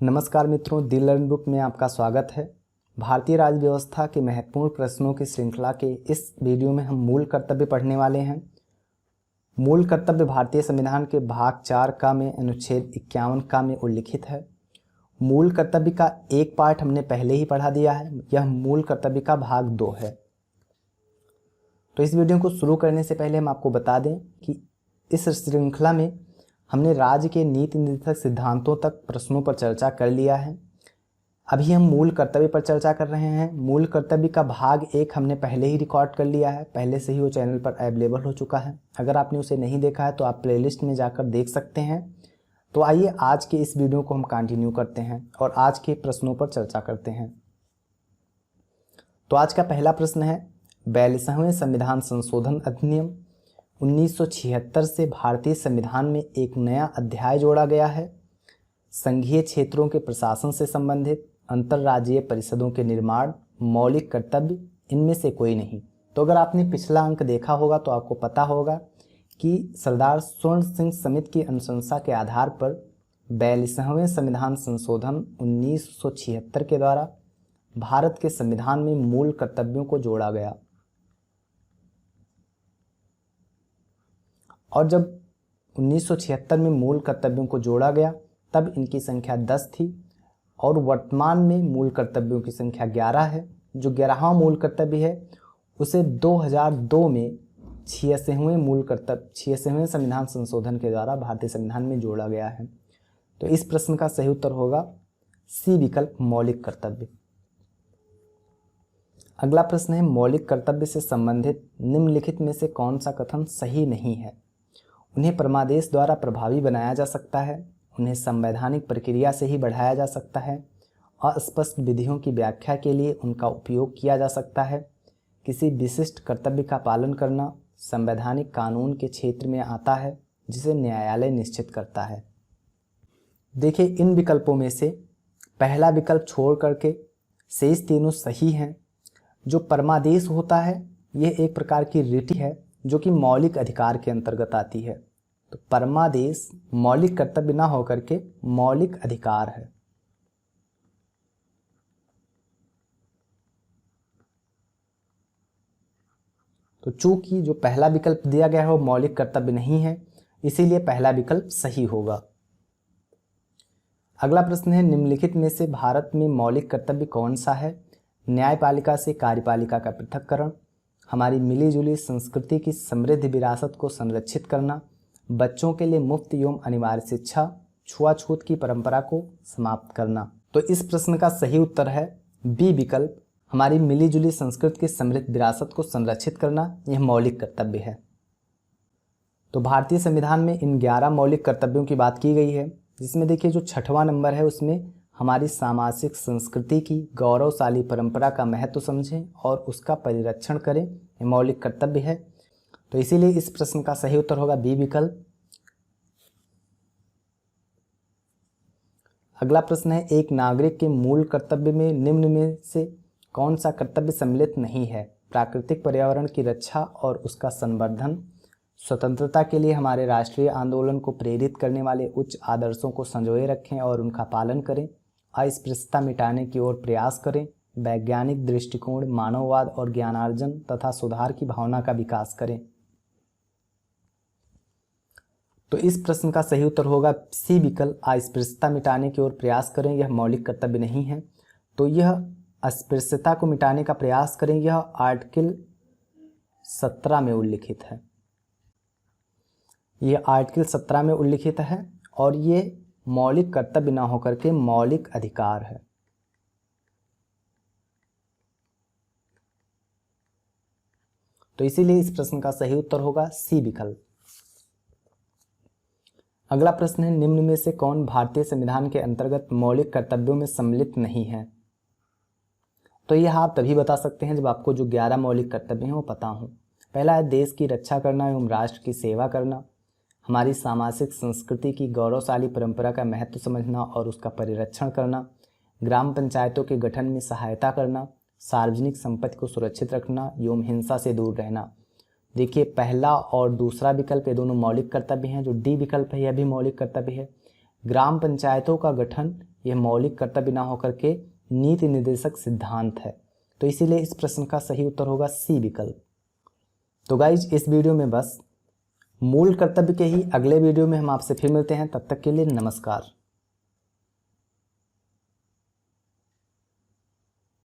नमस्कार मित्रों, दी learn book में आपका स्वागत है। भारतीय राज्य व्यवस्था के महत्वपूर्ण प्रश्नों की श्रृंखला के इस वीडियो में हम मूल कर्तव्य पढ़ने वाले हैं। मूल कर्तव्य भारतीय संविधान के भाग 4 का में अनुच्छेद 51 का में उल्लिखित है। मूल कर्तव्य का एक पार्ट हमने पहले ही पढ़ा दिया है, यह मूल कर्तव्य का भाग 2 है। तो इस वीडियो को शुरू करने से पहले हम आपको बता दें कि इस श्रृंखला में हमने राज्य के नीति निर्देशक सिद्धांतों तक प्रश्नों पर चर्चा कर लिया है। अभी हम मूल कर्तव्य पर चर्चा कर रहे हैं। मूल कर्तव्य का भाग 1 हमने पहले ही रिकॉर्ड कर लिया है, पहले से ही वो चैनल पर अवेलेबल हो चुका है। अगर आपने उसे नहीं देखा है तो आप प्लेलिस्ट में जाकर देख सकते हैं। तो आइए आज के इस वीडियो को हम कंटिन्यू करते हैं और आज के प्रश्नों पर चर्चा करते हैं। तो आज का पहला प्रश्न है, 42वें संविधान संशोधन अधिनियम 1976 से भारतीय संविधान में एक नया अध्याय जोड़ा गया है। संघीय क्षेत्रों के प्रशासन से संबंधित अंतर्राज्यीय परिषदों के निर्माण, मौलिक कर्तव्य, इनमें से कोई नहीं। तो अगर आपने पिछला अंक देखा होगा तो आपको पता होगा कि सरदार स्वर्ण सिंह समिति की अनुशंसा के आधार पर 42वें संविधान संशोधन 1976 के द्वारा भारत के संविधान में मूल कर्तव्यों को जोड़ा गया। और जब 1976 में मूल कर्तव्यों को जोड़ा गया तब इनकी संख्या 10 थी और वर्तमान में मूल कर्तव्यों की संख्या 11 है। जो 11वां मूल कर्तव्य है उसे 2002 में 86वें संविधान संशोधन के द्वारा भारतीय संविधान में जोड़ा गया है। तो इस प्रश्न का सही उत्तर होगा सी विकल्प, मौलिक कर्तव्य। अगला प्रश्न है, मौलिक कर्तव्य से संबंधित निम्नलिखित में से कौन सा कथन सही नहीं है? उन्हें परमादेश द्वारा प्रभावी बनाया जा सकता है, उन्हें संवैधानिक प्रक्रिया से ही बढ़ाया जा सकता है, अस्पष्ट विधियों की व्याख्या के लिए उनका उपयोग किया जा सकता है, किसी विशिष्ट कर्तव्य का पालन करना संवैधानिक कानून के क्षेत्र में आता है जिसे न्यायालय निश्चित करता है। देखिए, इन विकल्पों में से पहला विकल्प छोड़ करके शेष तीनों सही हैं। जो परमादेश होता है यह एक प्रकार की रीति है जो कि मौलिक अधिकार के अंतर्गत आती है। तो परमादेश मौलिक कर्तव्य ना होकर के मौलिक अधिकार है। तो चूंकि जो पहला विकल्प दिया गया है वो मौलिक कर्तव्य नहीं है, इसीलिए पहला विकल्प सही होगा। अगला प्रश्न है, निम्नलिखित में से भारत में मौलिक कर्तव्य कौन सा है? न्यायपालिका से कार्यपालिका का पृथक्करण, हमारी मिलीजुली संस्कृति की समृद्ध विरासत को संरक्षित करना, बच्चों के लिए मुफ्त एवं अनिवार्य शिक्षा, छुआछूत की परंपरा को समाप्त करना। तो इस प्रश्न का सही उत्तर है बी विकल्प, हमारी मिलीजुली संस्कृति की समृद्ध विरासत को संरक्षित करना। यह मौलिक कर्तव्य है। तो भारतीय संविधान में इन 11 मौलिक कर्तव्यों की बात की गई है, जिसमें देखिए जो 6वां नंबर है उसमें हमारी सामाजिक संस्कृति की गौरवशाली परंपरा का महत्व समझें और उसका परिरक्षण करें, ये मौलिक कर्तव्य है। तो इसीलिए इस प्रश्न का सही उत्तर होगा बी विकल्प। अगला प्रश्न है, एक नागरिक के मूल कर्तव्य में निम्न में से कौन सा कर्तव्य सम्मिलित नहीं है? प्राकृतिक पर्यावरण की रक्षा और उसका संवर्धन, स्वतंत्रता के लिए हमारे राष्ट्रीय आंदोलन को प्रेरित करने वाले उच्च आदर्शों को संजोए रखें और उनका पालन करें, अस्पृश्यता मिटाने की ओर प्रयास करें, वैज्ञानिक दृष्टिकोण, मानववाद और ज्ञानार्जन तथा सुधार की भावना का विकास करें। तो इस प्रश्न का सही उत्तर होगा सी विकल्प, अस्पृश्यता मिटाने की ओर प्रयास करें। यह मौलिक कर्तव्य नहीं है। तो यह अस्पृश्यता को मिटाने का प्रयास करें, यह आर्टिकल 17 में उल्लिखित है। यह आर्टिकल 17 में उल्लिखित है और ये मौलिक कर्तव्य ना होकर के मौलिक अधिकार है। तो इसीलिए इस प्रश्न का सही उत्तर होगा सी विकल्प। अगला प्रश्न है, निम्न में से कौन भारतीय संविधान के अंतर्गत मौलिक कर्तव्यों में सम्मिलित नहीं है? तो यह आप तभी बता सकते हैं जब आपको जो 11 मौलिक कर्तव्य हैं वो पता हो। पहला है देश की रक्षा करना एवं राष्ट्र की सेवा करना, हमारी सामाजिक संस्कृति की गौरवशाली परंपरा का महत्व समझना और उसका परिरक्षण करना, ग्राम पंचायतों के गठन में सहायता करना, सार्वजनिक संपत्ति को सुरक्षित रखना एवं हिंसा से दूर रहना। देखिए, पहला और दूसरा विकल्प ये दोनों मौलिक कर्तव्य हैं। जो डी विकल्प है यह भी मौलिक कर्तव्य है। ग्राम पंचायतों का गठन यह मौलिक कर्तव्य ना होकर के नीति निर्देशक सिद्धांत है। तो इसीलिए इस प्रश्न का सही उत्तर होगा सी विकल्प। तो गाइज इस वीडियो में बस मूल कर्तव्य के ही अगले वीडियो में हम आपसे फिर मिलते हैं। तब तक के लिए नमस्कार।